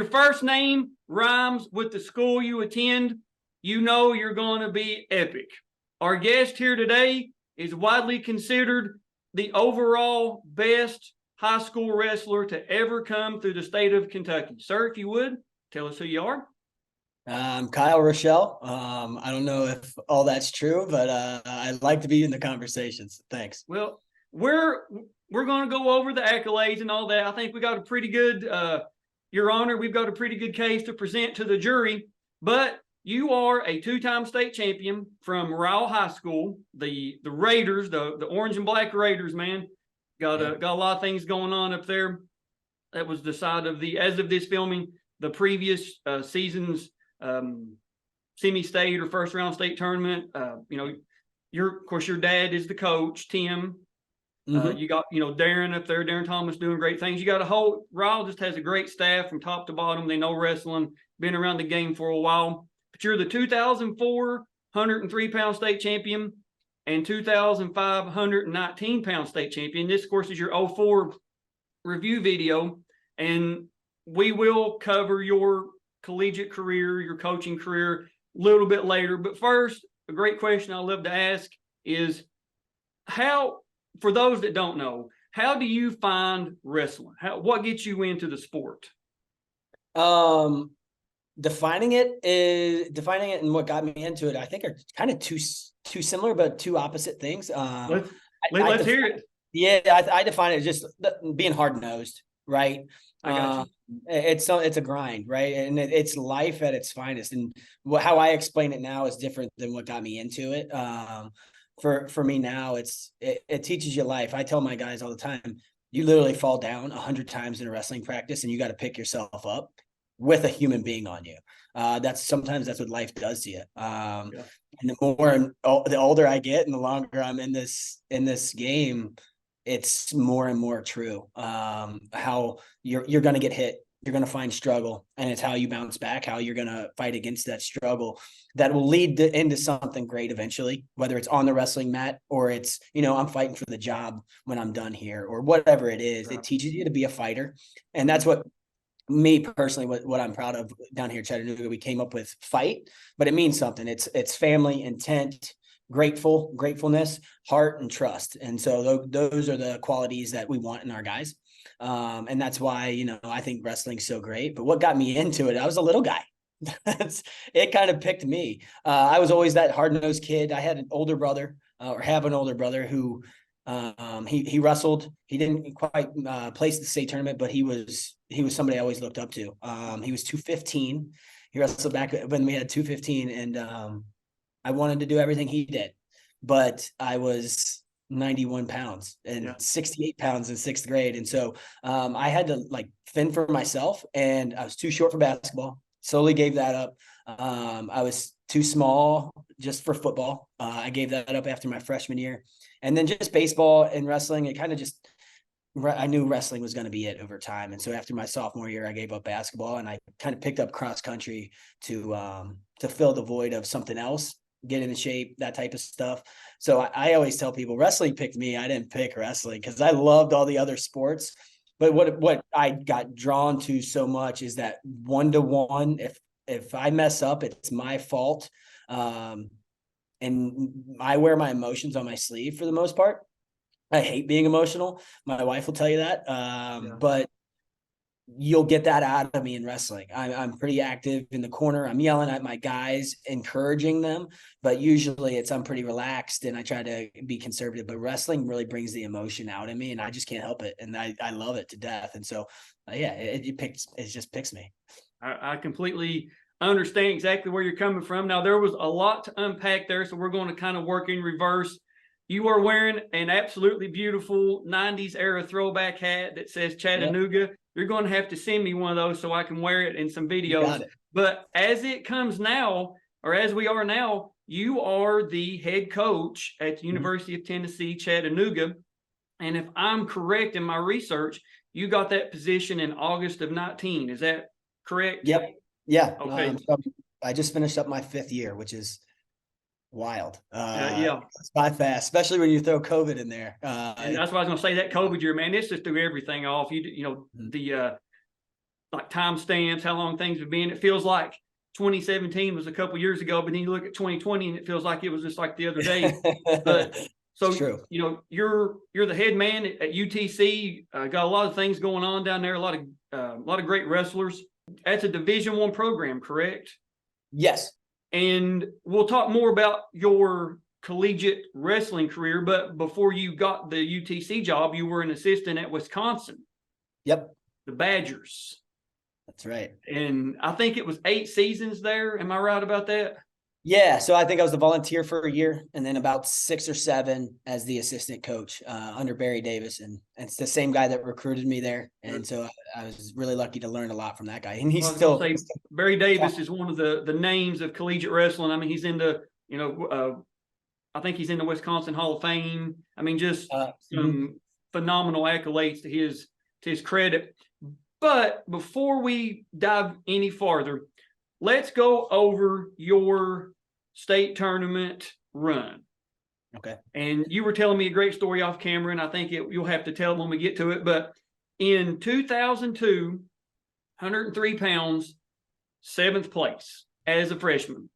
your first name rhymes with the school you attend, you know you're going to be epic. Our guest here today is widely considered the overall best high school wrestler to ever come through the state of Kentucky. Sir, if you would, tell us who you are. Kyle Ruschell. I don't know if all that's true, but I'd like to be in the conversations. Thanks. Well, we're going to go over the accolades and all that. I think we got a pretty good, Your Honor, we've got a pretty good case to present to the jury. But you are a two-time state champion from Ryle High School. The Raiders, the orange and black Raiders, man, got a lot of things going on up there. That was the side of as of this filming, the previous season's semi-state or first-round state tournament. Of course, your dad is the coach, Tim. Mm-hmm. You got, Darren up there, Darren Thomas doing great things. You got Ryle just has a great staff from top to bottom. They know wrestling, been around the game for a while. But you're the 2004 103-pound state champion and 2005 119-pound state champion. This, of course, is your 04 review video. And we will cover your collegiate career, your coaching career a little bit later. But first, a great question I love to ask is for those that don't know, how do you find wrestling? What gets you into the sport? Defining it and what got me into it, I think are kind of two similar, but two opposite things. Let's hear it. Yeah, I define it as just being hard-nosed, right? I got you. It's a grind, right? And it's life at its finest. And how I explain it now is different than what got me into it. For me now, it teaches you life. I tell my guys all the time, you literally fall down 100 times in a wrestling practice and you got to pick yourself up with a human being on you. That's what life does to you. And the older I get and the longer I'm in this game, it's more and more true. How you're going to get hit. You're going to find struggle, and it's how you bounce back, how you're going to fight against that struggle that will lead into something great eventually, whether it's on the wrestling mat or it's, I'm fighting for the job when I'm done here or whatever it is. Right. It teaches you to be a fighter. And that's what me personally, what I'm proud of down here in Chattanooga, we came up with fight, but it means something. It's family, intent, gratefulness, heart, and trust. And so those are the qualities that we want in our guys. And that's why, I think wrestling's so great. But what got me into it, I was a little guy. It kind of picked me. I was always that hard-nosed kid. I had an older brother, or have an older brother who he wrestled. He didn't quite place the state tournament, but he was somebody I always looked up to. He was 215. He wrestled back when we had 215, and I wanted to do everything he did, but I was 91 pounds and 68 pounds in sixth grade. And so I had to fend for myself, and I was too short for basketball. Slowly gave that up. I was too small just for football. I gave that up after my freshman year. And then just baseball and wrestling, it kind of I knew wrestling was going to be it over time. And so after my sophomore year, I gave up basketball and I kind of picked up cross country to fill the void of something else, get into shape, that type of stuff. So I always tell people wrestling picked me. I didn't pick wrestling because I loved all the other sports. But what I got drawn to so much is that 1-to-1, if I mess up, it's my fault. And I wear my emotions on my sleeve for the most part. I hate being emotional. My wife will tell you that. But you'll get that out of me in wrestling. I'm pretty active in the corner. I'm yelling at my guys, encouraging them, but usually I'm pretty relaxed and I try to be conservative, but wrestling really brings the emotion out in me and I just can't help it. And I love it to death. And so, it just picks me. I completely understand exactly where you're coming from. Now, there was a lot to unpack there, so we're going to kind of work in reverse. You are wearing an absolutely beautiful 90s era throwback hat that says Chattanooga. Yep. You're going to have to send me one of those so I can wear it in some videos. But as it comes now, or as we are now, you are the head coach at the University of Tennessee-Chattanooga. And if I'm correct in my research, you got that position in August of 19. Is that correct? Yep. Yeah. Okay. I just finished up my 5th year, which is wild. It's by fast, especially when you throw COVID in there. And that's why I was going to say that COVID year, man, this just threw everything off. A like timestamps, how long things have been. It feels like 2017 was a couple years ago, but then you look at 2020 and it feels like it was just like the other day. But so, true. You're the head man at UTC. Got a lot of things going on down there. A lot of great wrestlers. That's a Division I program, correct? Yes. And we'll talk more about your collegiate wrestling career. But before you got the UTC job, you were an assistant at Wisconsin. Yep. The Badgers. That's right. And I think it was 8 seasons there. Am I right about that? Yeah. So I think I was the volunteer for a year and then about 6 or 7 as the assistant coach under Barry Davis. And it's the same guy that recruited me there. And so I was really lucky to learn a lot from that guy. And he's still Barry Davis is one of the names of collegiate wrestling. I mean, he's in the, I think he's in the Wisconsin Hall of Fame. I mean, just some phenomenal accolades to his credit. But before we dive any farther, let's go over your state tournament run. Okay. And you were telling me a great story off camera, and I think you'll have to tell it when we get to it. But in 2002, 103 pounds, 7th place as a freshman.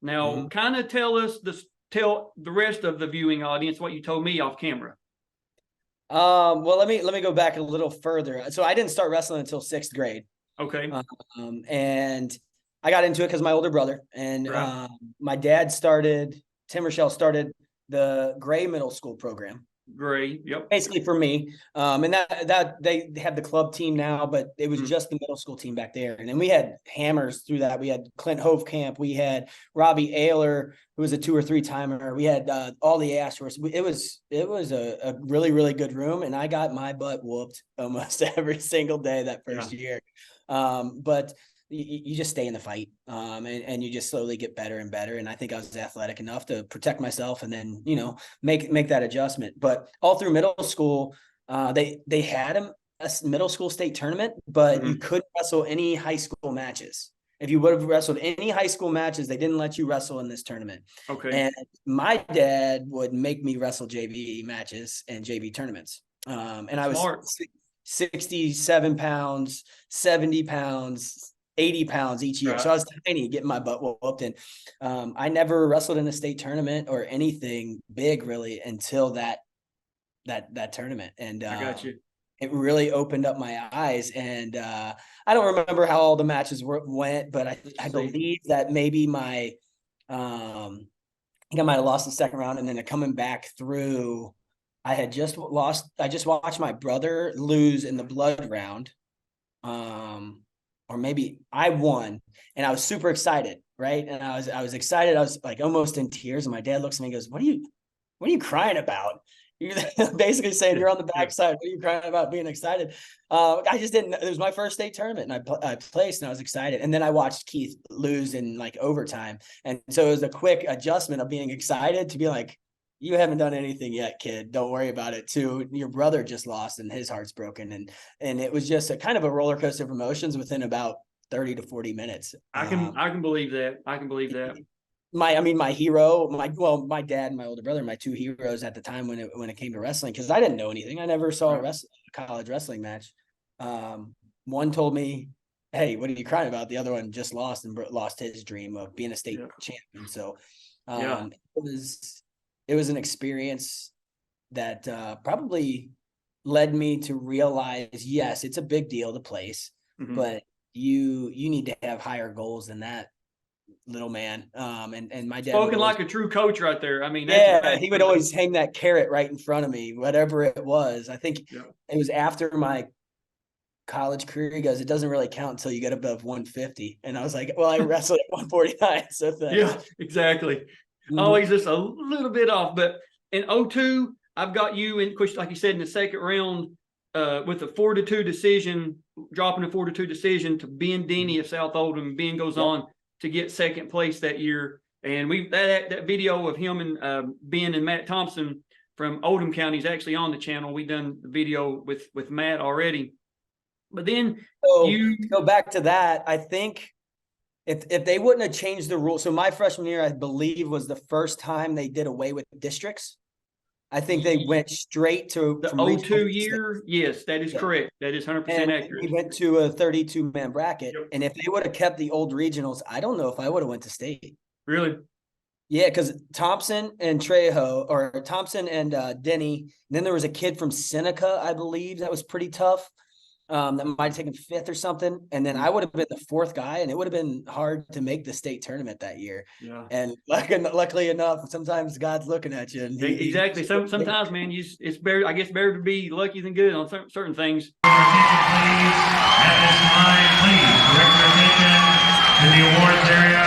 Now, kind of tell the rest of the viewing audience what you told me off camera. Well, let me go back a little further. So I didn't start wrestling until 6th grade. Okay. And I got into it because my older brother and my dad Tim Ruschell started the Gray Middle School program. Gray, yep. Basically for me. And that they have the club team now, but it was just the middle school team back there. And then we had hammers through that. We had Clint Hovekamp, we had Robbie Ayler, who was a 2 or 3 timer. We had all the Astros. It was a really, really good room. And I got my butt whooped almost every single day that first year. But you just stay in the fight and you just slowly get better and better. And I think I was athletic enough to protect myself and then, make that adjustment. But all through middle school, they had a middle school state tournament, but you couldn't wrestle any high school matches. If you would have wrestled any high school matches, they didn't let you wrestle in this tournament. Okay. And my dad would make me wrestle JV matches and JV tournaments. And I was 67 pounds, 70 pounds, 80 pounds each year. Right. So I was tiny, getting my butt whooped. And I never wrestled in a state tournament or anything big really until that tournament. And I got you. It really opened up my eyes. And I don't remember how all the matches went, but I believe that maybe I think I might have lost the second round, and then coming back through, I just watched my brother lose in the blood round. Or maybe I won, and I was super excited, right? And I was excited. I was like almost in tears. And my dad looks at me and goes, "What are you crying about?" You're basically saying you're on the backside. What are you crying about being excited? I just didn't. It was my first state tournament, and I placed, and I was excited. And then I watched Keith lose in like overtime, and so it was a quick adjustment of being excited to be like, "You haven't done anything yet, kid. Don't worry about it." To your brother just lost and his heart's broken. And it was just a kind of a roller coaster of emotions within about 30 to 40 minutes. I can believe that. I can believe that. My hero, my dad and my older brother, my 2 heroes at the time when it came to wrestling, because I didn't know anything. I never saw a college wrestling match. One told me, "Hey, what are you crying about?" The other one just lost and lost his dream of being a state champion. So it was an experience that probably led me to realize, yes, it's a big deal to place, but you need to have higher goals than that, little man. And my dad spoken like a true coach right there. I mean, he would always hang that carrot right in front of me, whatever it was. I think it was after my college career. He goes, "It doesn't really count until you get above 150." And I was like, "Well, I wrestled at 149." So yeah, exactly. Always just a little bit off. But in 2002, I've got you in, like you said, in the second round with a 4-2 decision, dropping a 4-2 decision to Ben Denny of South Oldham. Ben goes on to get second place that year. And that video of him and Ben and Matt Thompson from Oldham County is actually on the channel. We've done the video with Matt already. But then to go back to that, I think if they wouldn't have changed the rule, so my freshman year, I believe, was the first time they did away with districts. I think they went straight to The from regional 02 to year. Yes, that is correct. That is 100% and accurate. we went to a 32-man bracket. Yep. And if they would have kept the old regionals, I don't know if I would have went to state. Really? Yeah, because Thompson and Trejo, or Thompson and Denny. And then there was a kid from Seneca, I believe, that was pretty tough. That might have taken 5th or something. And then I would have been the 4th guy, and it would have been hard to make the state tournament that year. Yeah. And luckily enough, sometimes God's looking at you. And Exactly. Sometimes, man, it's better. I guess better to be lucky than good on certain things. Please, at this time, please direct your attention to the awards area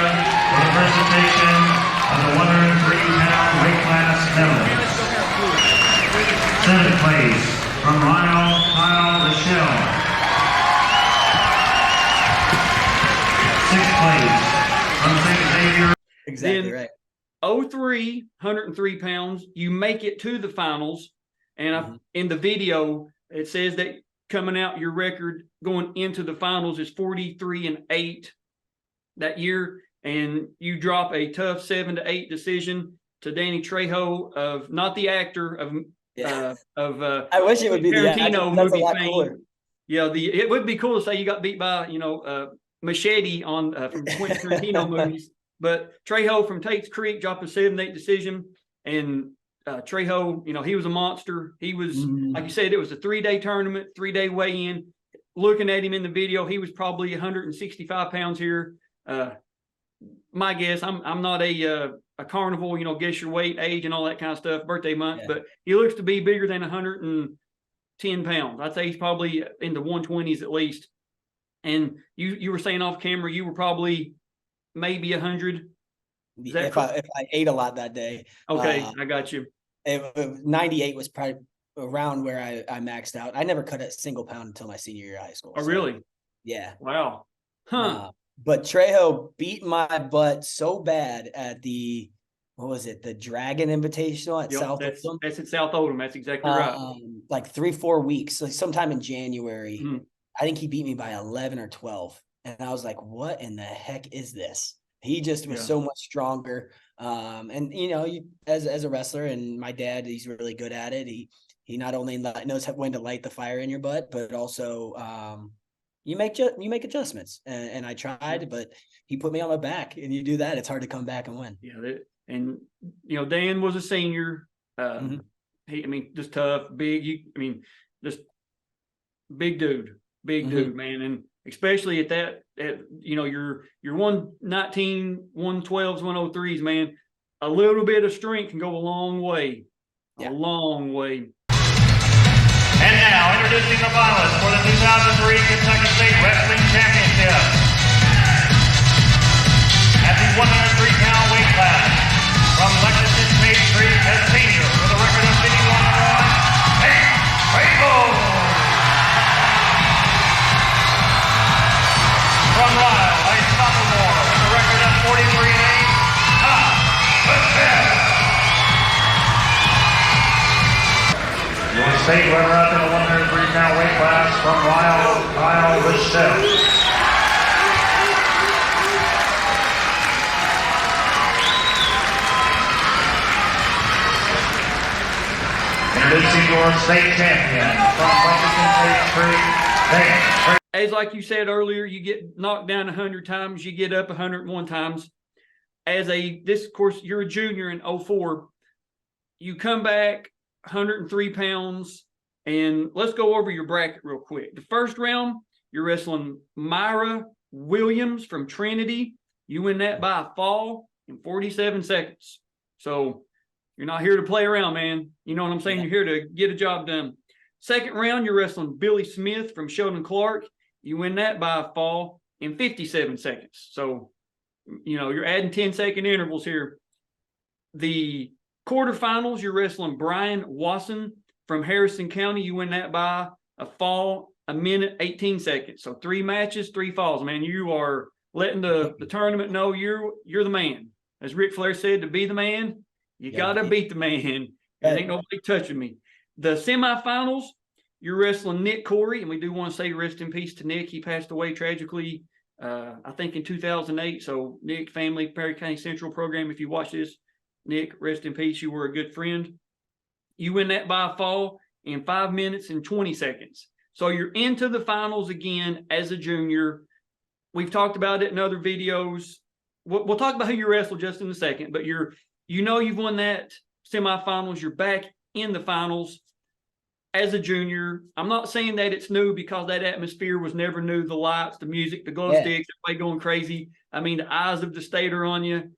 for the presentation of the 103-pound weight class medalist. 7th place from Ryle, Kyle Ruschell. 6th place from St. Xavier. Exactly Then, right. 03, 103 pounds, you make it to the finals. And in the video, it says that coming out, your record going into the finals is 43-8 that year. And you drop a tough 7-8 decision to Danny Trejo of not the actor of I wish it would be Tarantino that's movie a lot fame. cooler. Yeah, it would be cool to say you got beat by Machete on from Quentin Tarantino movies. But Trejo from Tate's Creek dropped a 7-8 decision, and Trejo, he was a monster. He was, like you said, it was a 3-day tournament, 3-day weigh-in. Looking at him in the video, he was probably 165 pounds here. My guess, I'm not a carnival, guess your weight, age, and all that kind of stuff, birthday month, but he looks to be bigger than 110 pounds. I'd say he's probably in the 120s at least. And you were saying off camera, you were probably maybe 100. If I ate a lot that day. Okay, I got you. 98 was probably around where I maxed out. I never cut a single pound until my senior year of high school. Oh, really? Yeah. Wow. Huh. But Trejo beat my butt so bad at the, what was it? The Dragon Invitational at South Oldham. That's at South Oldham. That's exactly right. Like 3-4 weeks, like sometime in January. I think he beat me by 11 or 12. And I was like, what in the heck is this? He just was so much stronger. And as a wrestler, and my dad, he's really good at it. He not only knows when to light the fire in your butt, but also you make adjustments. And I tried, but he put me on my back, and you do that, it's hard to come back and win. Yeah. And Dan was a senior. Just tough, big. Just big dude, man. And especially at your 119, 112s, 103s, man, a little bit of strength can go a long way. A long way. And now, introducing the finalists for the 2003 Kentucky State Wrestling Championship. At the 103-pound weight class, from Lexington State Creek as senior with a record of 51-1, Nate Rainbow. From Ryle, a sophomore with a record of 43-8, Kyle Ruschell. Your state runner-up in the 103-pound weight class from Ryle, Kyle Ruschell. Introducing your state champion from Lexington State Creek, Nate. As like you said earlier, you get knocked down 100 times, you get up 101 times. Of course, you're a junior in 04. You come back 103 pounds, and let's go over your bracket real quick. The first round, you're wrestling Myra Williams from Trinity. You win that by a fall in 47 seconds. So you're not here to play around, man. You know what I'm saying? Yeah. You're here to get a job done. Second round, you're wrestling Billy Smith from Sheldon Clark. You win that by a fall in 57 seconds. So, you're adding 10-second intervals here. The quarterfinals, you're wrestling Brian Wasson from Harrison County. You win that by a fall, 1:18 seconds. So 3 matches, 3 falls, man. You are letting the tournament know you're the man. As Ric Flair said, to be the man, you got to beat the man. There ain't nobody touching me. The semifinals, you're wrestling Nick Corey, and we do want to say rest in peace to Nick. He passed away tragically, I think in 2008. So Nick, family, Perry County Central program, if you watch this, Nick, rest in peace. You were a good friend. You win that by a fall in 5 minutes and 20 seconds. So you're into the finals again as a junior. We've talked about it in other videos. We'll talk about who you wrestled just in a second, but you've won that semifinals. You're back in the finals as a junior. I'm not saying that it's new because that atmosphere was never new. The lights, the music, the glow sticks, everybody going crazy. I mean, the eyes of the state are on you.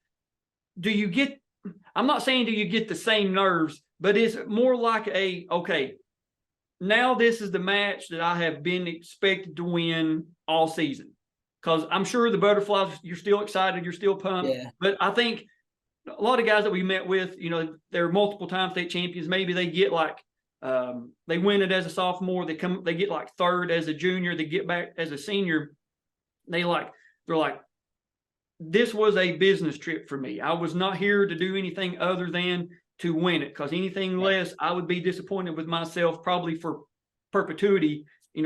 I'm not saying do you get the same nerves, but it's more like okay, now this is the match that I have been expected to win all season. Because I'm sure the butterflies, you're still excited, you're still pumped. Yeah. But I think a lot of guys that we met with, they're multiple time state champions. Maybe they get like they win it as a sophomore. They get like third as a junior. They get back as a senior. They're like, this was a business trip for me. I was not here to do anything other than to win it. Because anything less, I would be disappointed with myself, probably for perpetuity.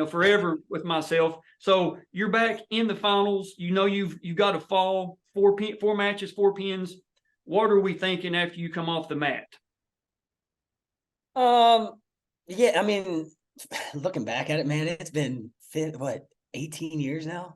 Forever with myself. So you're back in the finals. You've got a fall, 4 matches, 4 pins. What are we thinking after you come off the mat? Yeah, I mean, looking back at it, man, it's been 18 years now.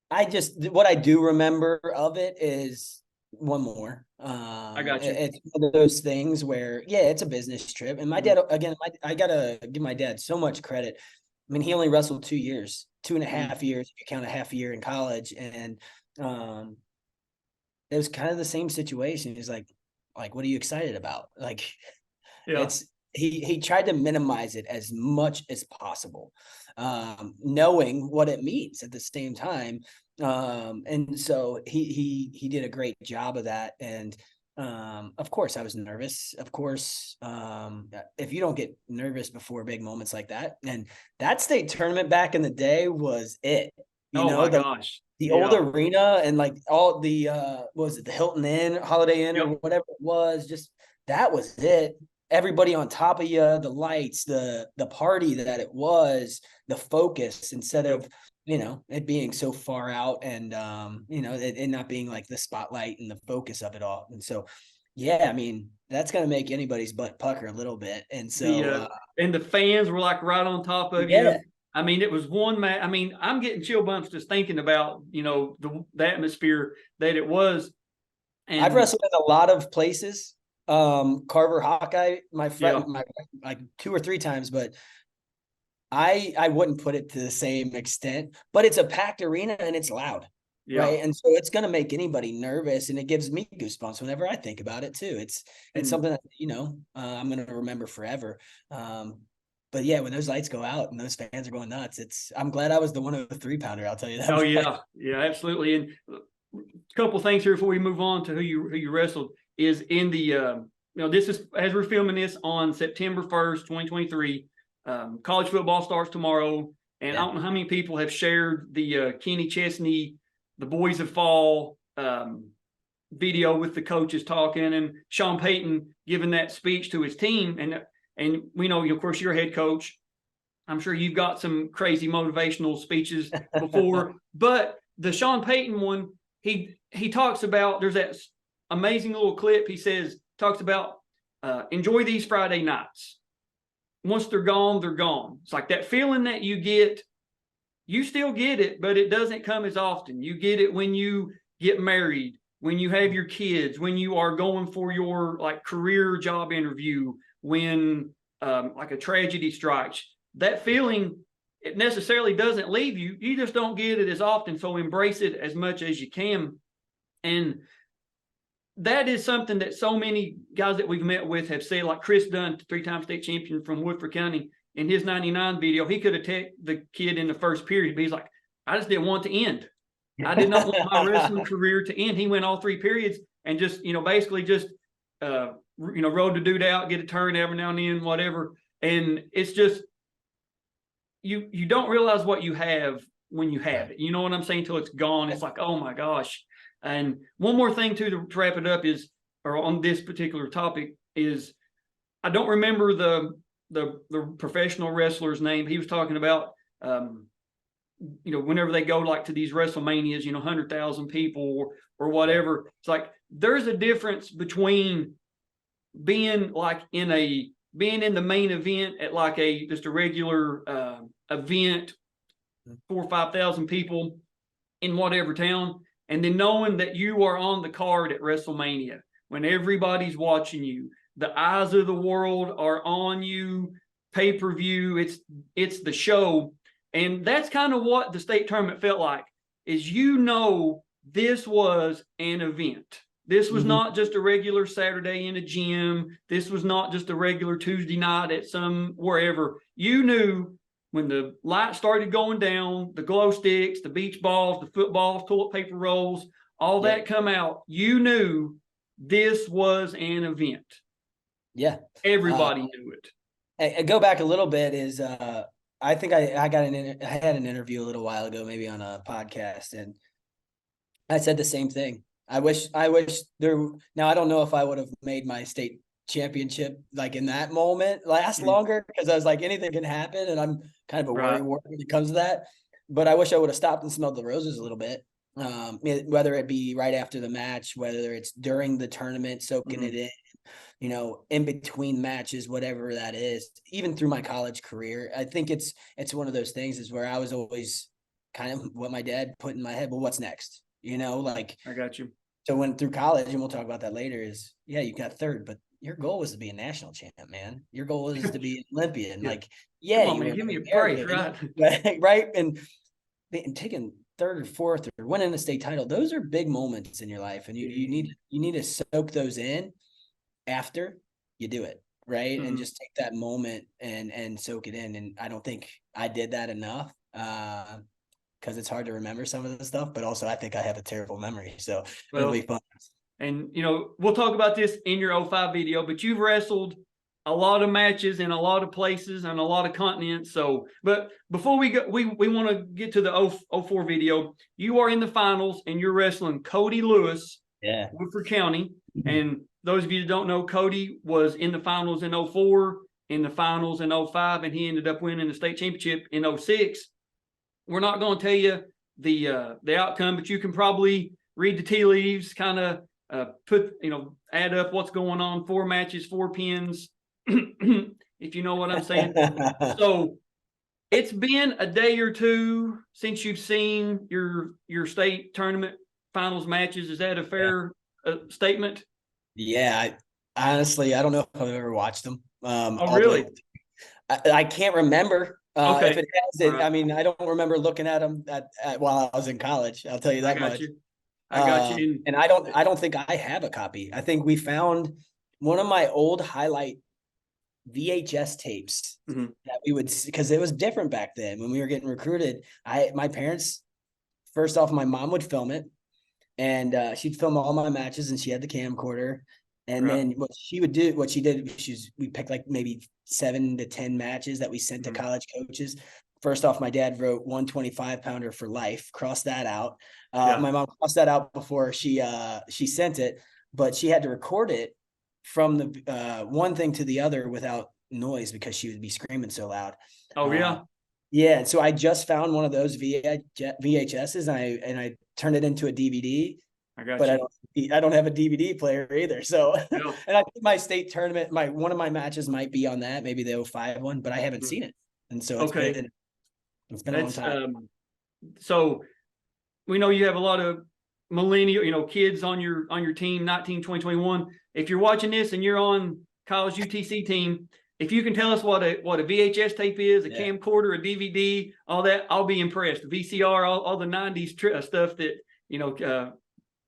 What I do remember of it is one more. I got you. It's one of those things where, it's a business trip. And my dad, again, I gotta give my dad so much credit. I mean, he only wrestled 2 years, 2.5 years, if you count a half a year in college. And it was kind of the same situation. He's like, what are you excited about? Like, he tried to minimize it as much as possible, knowing what it means at the same time. And so he did a great job of that. And of course I was nervous. Of course, if you don't get nervous before big moments like that, and that state tournament back in the day was it. Gosh. The old arena and like all the what was it, the Hilton Inn, Holiday Inn, or whatever it was, just that was it. Everybody on top of you, the lights, the party that it was, the focus, instead of it being so far out and it not being like the spotlight and the focus of it all. And so I mean, that's gonna make anybody's butt pucker a little bit. And so and the fans were like right on top of you. I mean, it was one match. I mean, I'm getting chill bumps just thinking about the atmosphere that it was. And I've wrestled in a lot of places. Carver Hawkeye, my friend, like 2 or 3 times, but I wouldn't put it to the same extent. But it's a packed arena and it's loud, right? And so it's gonna make anybody nervous, and it gives me goosebumps whenever I think about it too. It's something that I'm gonna remember forever. But when those lights go out and those fans are going nuts, I'm glad I was the 103-pounder. I'll tell you that. Oh yeah, absolutely. And a couple things here before we move on to who you wrestled is in the this is, as we're filming this on September 1st, 2023. College football starts tomorrow, and I don't know how many people have shared the Kenny Chesney, the Boys of Fall video with the coaches talking, and Sean Payton giving that speech to his team. And we know, of course, you're a head coach. I'm sure you've got some crazy motivational speeches before, but the Sean Payton one, he talks about, there's that amazing little clip. He talks about enjoy these Friday nights. Once they're gone, they're gone. It's like that feeling that you get, you still get it, but it doesn't come as often. You get it when you get married, when you have your kids, when you are going for your career job interview, when like a tragedy strikes. That feeling, it necessarily doesn't leave you. You just don't get it as often. So embrace it as much as you can. And that is something that so many guys that we've met with have said, like Chris Dunn, 3-time state champion from Woodford County, in his 99 video, he could have taken the kid in the first period, but he's like, I just didn't want it to end. I did not want my wrestling career to end. He went all 3 periods and just, basically just, rode the dude out, get a turn every now and then, whatever. And it's just, you don't realize what you have when you have it. You know what I'm saying? Till it's gone. It's like, oh my gosh. And one more thing too, to wrap it up is, or on this particular topic is, I don't remember the professional wrestler's name. He was talking about, whenever they go to these WrestleManias, 100,000 people or whatever, it's like, there's a difference between being in the main event at like just a regular event, 4,000 or 5,000 people in whatever town, and then knowing that you are on the card at WrestleMania when everybody's watching you, the eyes of the world are on you, pay-per-view, it's the show. And that's kind of what the state tournament felt like, is this was an event. This was not just a regular Saturday in a gym. This was not just a regular Tuesday night at wherever. You knew when the lights started going down, the glow sticks, the beach balls, the footballs, toilet paper rolls, all that come out. You knew this was an event. Yeah. Everybody knew it. And go back a little bit is I think I had an interview a little while ago, maybe on a podcast, and I said the same thing. I wish there. Now I don't know if I would have made my state championship like in that moment last longer, because I was like, anything can happen, and I'm kind of a worry when it comes to that. But I wish I would have stopped and smelled the roses a little bit. Whether it be right after the match, whether it's during the tournament, soaking it in, in between matches, whatever that is, even through my college career. I think it's one of those things is where I was always kind of what my dad put in my head. Well, what's next? Like I got you. So when through college, and we'll talk about that later, is you got third, but your goal was to be a national champ, man. Your goal is to be an Olympian. Like, come on, man, give me a break, right? Right. And taking third or fourth or winning a state title, those are big moments in your life. And you need to soak those in after you do it. Right. And just take that moment and soak it in. And I don't think I did that enough. Because it's hard to remember some of the stuff, but also I think I have a terrible memory. So it'll be fun. And, we'll talk about this in your 05 video, but you've wrestled a lot of matches in a lot of places and a lot of continents. So, but before we go, we want to get to the 04 video. You are in the finals and you're wrestling Cody Lewis, Woodford County. And those of you that don't know, Cody was in the finals in 04, in the finals in 05, and he ended up winning the state championship in 06. We're not going to tell you the outcome, but you can probably read the tea leaves, kind of add up what's going on. 4 matches, 4 pins, if you know what I'm saying. So it's been a day or two since you've seen your state tournament finals matches. Is that a fair statement? Yeah, honestly, I don't know if I've ever watched them. Oh, really? I can't remember. Okay. If it has it, I mean, I don't remember looking at them while I was in college. I'll tell you that much. I got you. And I don't think I have a copy. I think we found one of my old highlight VHS tapes that we would, because it was different back then when we were getting recruited. My parents, first off, my mom would film it, and she'd film all my matches, and she had the camcorder. And then what she did, we picked like maybe 7 to 10 matches that we sent to college coaches. First off, my dad wrote 125-pounder for life, crossed that out. My mom crossed that out before she sent it, but she had to record it from the one thing to the other without noise because she would be screaming so loud. Oh, yeah. Yeah. So I just found one of those VHSs and I turned it into a DVD. I don't have a DVD player either. So, and I think my state tournament, one of my matches might be on that, maybe the 05 one, but I haven't seen it. And so it's been a long time. So we know you have a lot of millennial, kids on your team, 19, 20, 21. If you're watching this and you're on Kyle's UTC team, if you can tell us what a VHS tape is, a camcorder, a DVD, all that, I'll be impressed. VCR, all the 90s stuff that,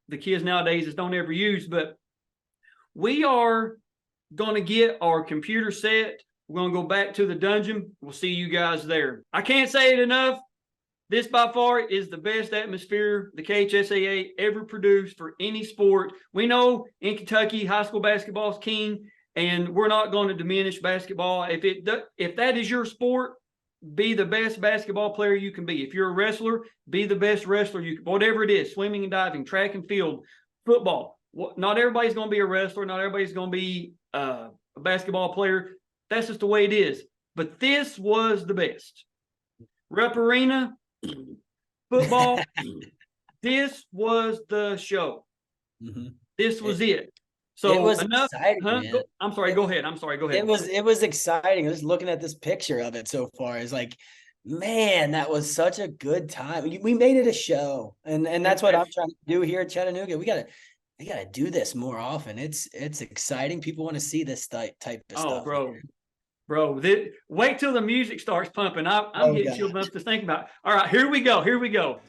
the kids nowadays just don't ever use. But we are going to get our computer set. We're going to go back to the dungeon. We'll see you guys there. I can't say it enough. This by far is the best atmosphere the KHSAA ever produced for any sport. We know in Kentucky, high school basketball is king, and we're not going to diminish basketball. If that is your sport, be the best basketball player you can be. If you're a wrestler, be the best wrestler you can. Whatever it is, swimming and diving, track and field, football. Not everybody's going to be a wrestler. Not everybody's going to be a basketball player. That's just the way it is. But this was the best. Rep Arena, football, this was the show. This was it. So it was enough. exciting, Huh? man. I'm sorry. Go ahead. I'm sorry. Go ahead. It was exciting. Just looking at this picture of it so far is like, man, that was such a good time. We made it a show, and that's what I'm trying to do here at Chattanooga. We gotta do this more often. It's exciting. People want to see this type of Oh, stuff. bro. Wait till the music starts pumping. I'm getting chilled enough to think about. All right, here we go. Here we go.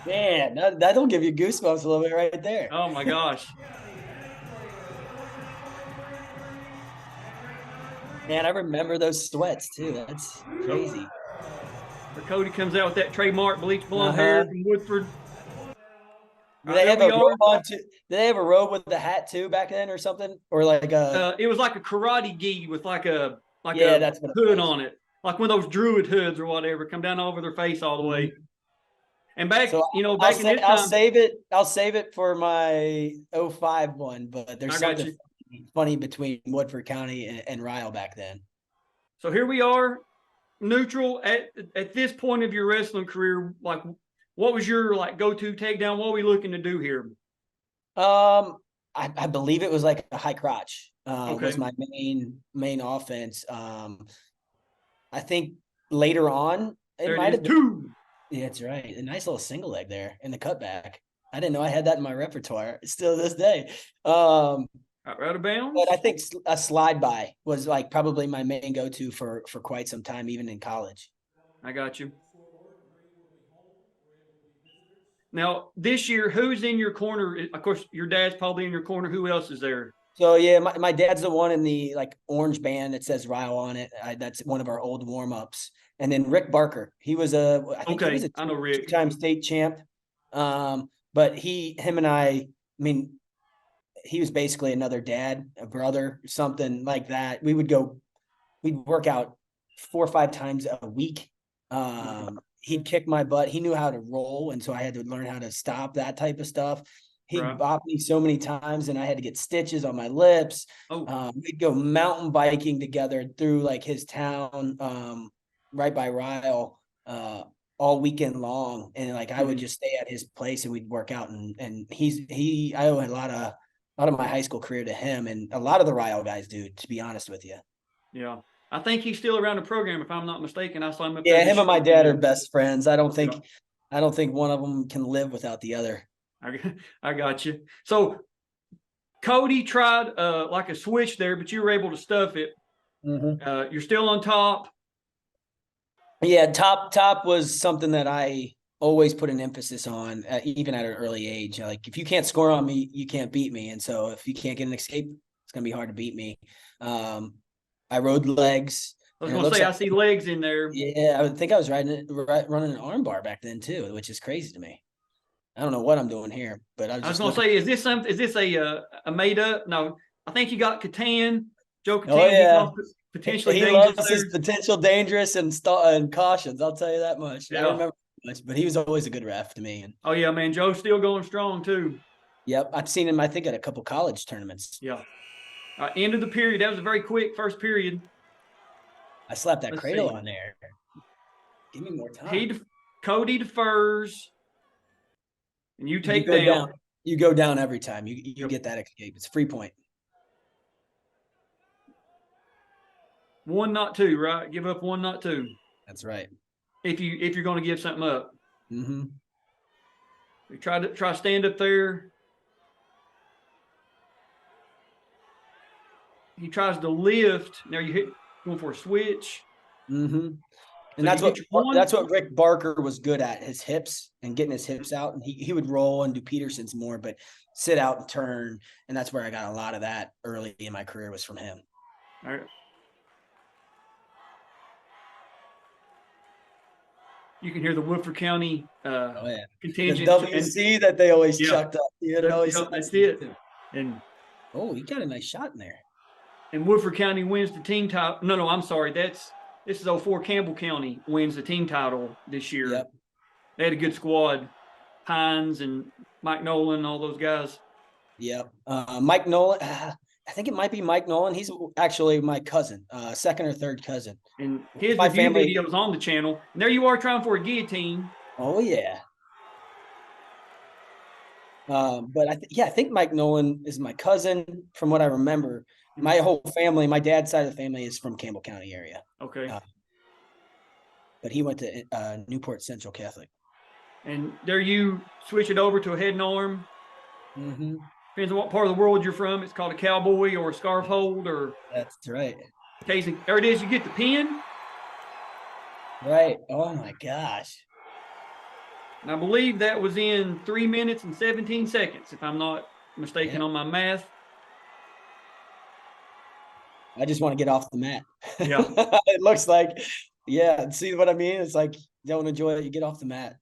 Man, that'll give you goosebumps a little bit right there. Oh my gosh. Man, I remember those sweats too. That's crazy. Where Cody comes out with that trademark bleach blonde hair from Woodford. Do they have a robe on too? Did they have a robe with the hat too back then or something? Or like it was like a karate gi with like a that's what hood on it. Like one of those druid hoods or whatever, come down over their face all the way. And back, so back in this time, I'll save it for my 05 one, but there's something funny between Woodford County and Ryle back then. So here we are, neutral at this point of your wrestling career. Like, what was your go-to takedown? What are we looking to do here? I believe it was like a high crotch. Was my main offense. I think later on it might have been two. Yeah, that's right. A nice little single leg there in the cutback. I didn't know I had that in my repertoire still to this day. Out of bounds. But I think a slide by was probably my main go-to for quite some time, even in college. I got you. Now, this year, who's in your corner? Of course, your dad's probably in your corner. Who else is there? So, yeah, my dad's the one in the orange band that says Ryle on it. That's one of our old warm-ups. And then Rick Barker, he was I know Rick, two-time state champ. But him and I mean, he was basically another dad, a brother, something like that. We'd work out 4 or 5 times a week. He'd kick my butt. He knew how to roll, and so I had to learn how to stop that type of stuff. He bopped me so many times, and I had to get stitches on my lips. We'd go mountain biking together through his town, right by Ryle, all weekend long. And I would just stay at his place, and we'd work out. And I owe a lot of my high school career to him, and a lot of the Ryle guys do, to be honest with you. Yeah. I think he's still around the program, if I'm not mistaken. I saw him up there. Yeah, him and my dad are best friends. I don't think one of them can live without the other. I got you. So Cody tried a switch there, but you were able to stuff it. Mm-hmm. You're still on top. Yeah, top was something that I always put an emphasis on, even at an early age. If you can't score on me, you can't beat me. And so if you can't get an escape, it's going to be hard to beat me. I rode legs. I was going to say, I see legs in there. Yeah, I think I was running an arm bar back then too, which is crazy to me. I don't know what I'm doing here, but I was going to say, is this a made up? No, I think you got Catan, Joe Catan. Oh, yeah. Potentially he loves his potential dangerous and cautions. I'll tell you that much. Yeah. I don't remember much, but he was always a good ref to me. Oh yeah, man, Joe's still going strong too. Yep, I've seen him. I think at a couple college tournaments. Yeah. End of the period. That was a very quick first period. I slapped that cradle on there. Give me more time. Cody defers, and you take down. You go down every time. You get that escape. It's a free point. 1, not 2, right? Give up 1, not 2. That's right. If you're going to give something up. Mm-hmm. You try to stand up there. He tries to lift. Now you going for a switch. Mm-hmm. And that's what Rick Barker was good at, his hips and getting his hips out. And he would roll and do Peterson's more, but sit out and turn. And that's where I got a lot of that early in my career was from him. All right. You can hear the Woodford County contingent. The WC that they always chucked up. That's it. And he got a nice shot in there. And Woodford County wins the team title. No, I'm sorry. That's this is 04 Campbell County wins the team title this year. Yep. They had a good squad. Hines and Mike Nolan, all those guys. Yep. Mike Nolan, I think it might be Mike Nolan. He's actually my cousin, second or third cousin. And his My review family- video was on the channel. And there you are trying for a guillotine. Oh yeah. But I think Mike Nolan is my cousin from what I remember. My whole family, my dad's side of the family is from Campbell County area. Okay. But he went to Newport Central Catholic. And there you switch it over to a head and arm. Mm-hmm. Depends on what part of the world you're from. It's called a cowboy or a scarf hold or That's right. casing. There it is. You get the pin. Right. Oh my gosh. And I believe that was in 3 minutes and 17 seconds, if I'm not mistaken on my math. I just want to get off the mat. Yeah. It looks like, yeah. See what I mean? It's like, don't enjoy it. You get off the mat.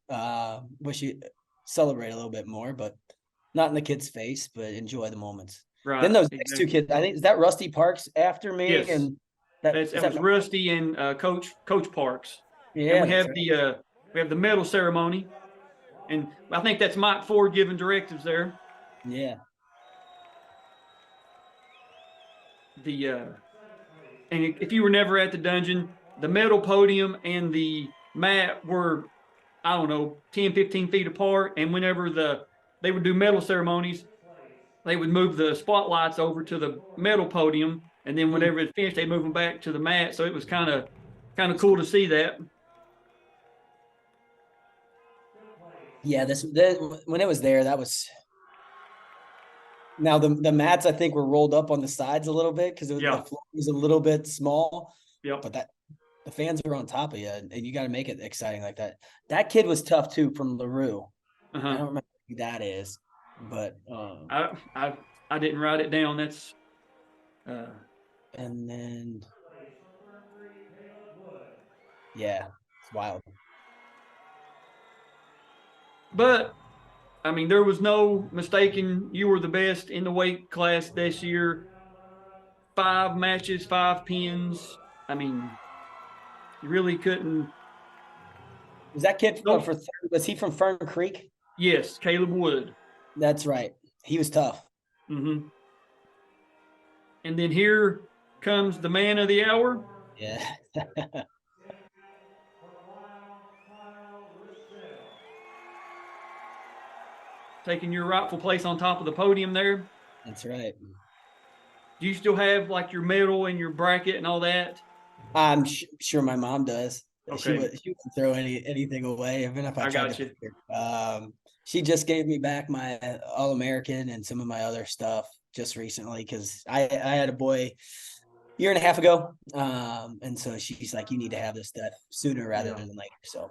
Wish you celebrate a little bit more, but not in the kid's face, but enjoy the moments. Right. Then those next two kids, I think, is that Rusty Parks after me? Yes. And That was Rusty and Coach Parks. yeah. And we have the medal ceremony. And I think that's Mike Ford giving directives there. Yeah. And if you were never at the dungeon, the medal podium and the mat were, I don't know, 10, 15 feet apart. And whenever they would do medal ceremonies, they would move the spotlights over to the medal podium. And then whenever it finished, they'd move them back to the mat. So it was kind of cool to see that. Yeah, when it was there, that was. Now the mats I think were rolled up on the sides a little bit because the floor was a little bit small. Yeah. But the fans are on top of you, and you got to make it exciting like that. That kid was tough too from LaRue. I don't remember who that is, but I didn't write it down. That's and then yeah, it's wild. But I mean, there was no mistaking you were the best in the weight class this year. 5 matches, 5 pins. I mean, you really couldn't. Was that kid was he from Fern Creek? Yes, Caleb Wood. That's right. He was tough. Mm-hmm. And then here comes the man of the hour. Yeah. Taking your rightful place on top of the podium there. That's right. Do you still have like your medal and your bracket and all that? I'm sure my mom does. Okay. She wouldn't throw anything away, even if I tried got you. She just gave me back my All-American and some of my other stuff just recently because I had a boy 1.5 years ago. And so she's like, you need to have this stuff sooner rather than later. So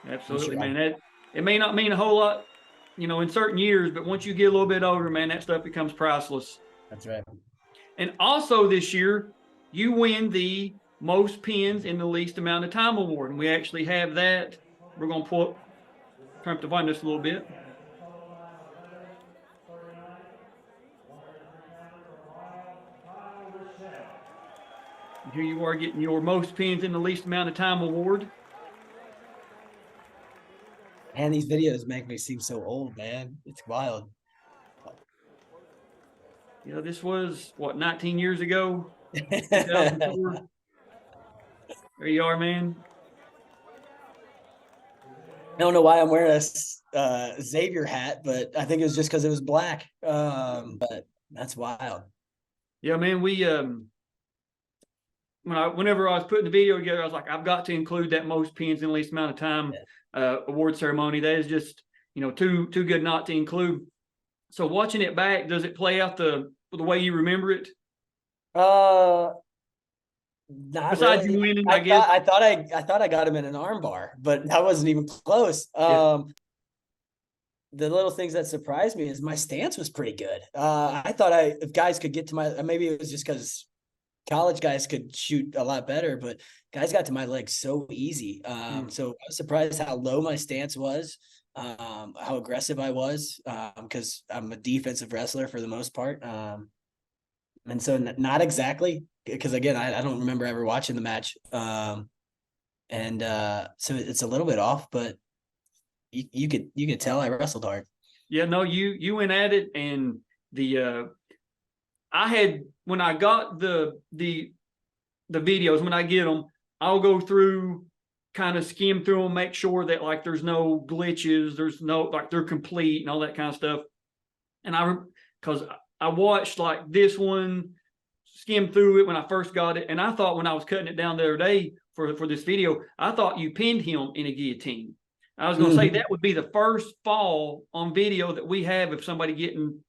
absolutely, man. It may not mean a whole lot, in certain years, but once you get a little bit older, man, that stuff becomes priceless. That's right. And also this year, you win the most pins in the least amount of time award. And we actually have that. We're going to turn up the volume just a little bit. And here you are getting your most pins in the least amount of time award. And these videos make me seem so old, man. It's wild. This was, 19 years ago? 2004. There you are, man. I don't know why I'm wearing a Xavier hat, but I think it was just because it was black. But that's wild. Yeah, man. We whenever I was putting the video together, I was like, I've got to include that most pins in the least amount of time award ceremony. That is just too good not to include. So watching it back, does it play out the way you remember it? Not Besides really. you winning, I guess. I thought I got him in an arm bar, but that wasn't even close. The little things that surprised me is my stance was pretty good. I thought if guys could get to my, maybe it was just because college guys could shoot a lot better, but guys got to my legs so easy. So I was surprised how low my stance was, how aggressive I was, because I'm a defensive wrestler for the most part. And so not exactly, because again, I don't remember ever watching the match. But And so it's a little bit off, but you could tell I wrestled hard. Yeah, no, you went at it, and I had, when I got the videos, when I get them, I'll go through, kind of skim through them, make sure that like there's no glitches, there's no, like, they're complete and all that kind of stuff. And because I watched like this one, skim through it when I first got it, and I thought when I was cutting it down the other day for this video, I thought you pinned him in a guillotine. I was going to say that would be the first fall on video that we have of somebody getting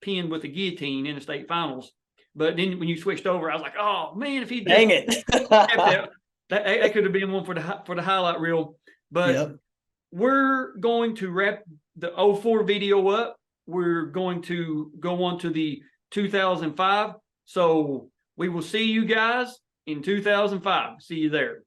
pinned with a guillotine in the state finals. But then when you switched over, I was like, oh man, if he dang it, that could have been one for the highlight reel. But we're going to wrap the 04 video up. We're going to go on to the 2005. So we will see you guys in 2005. See you there.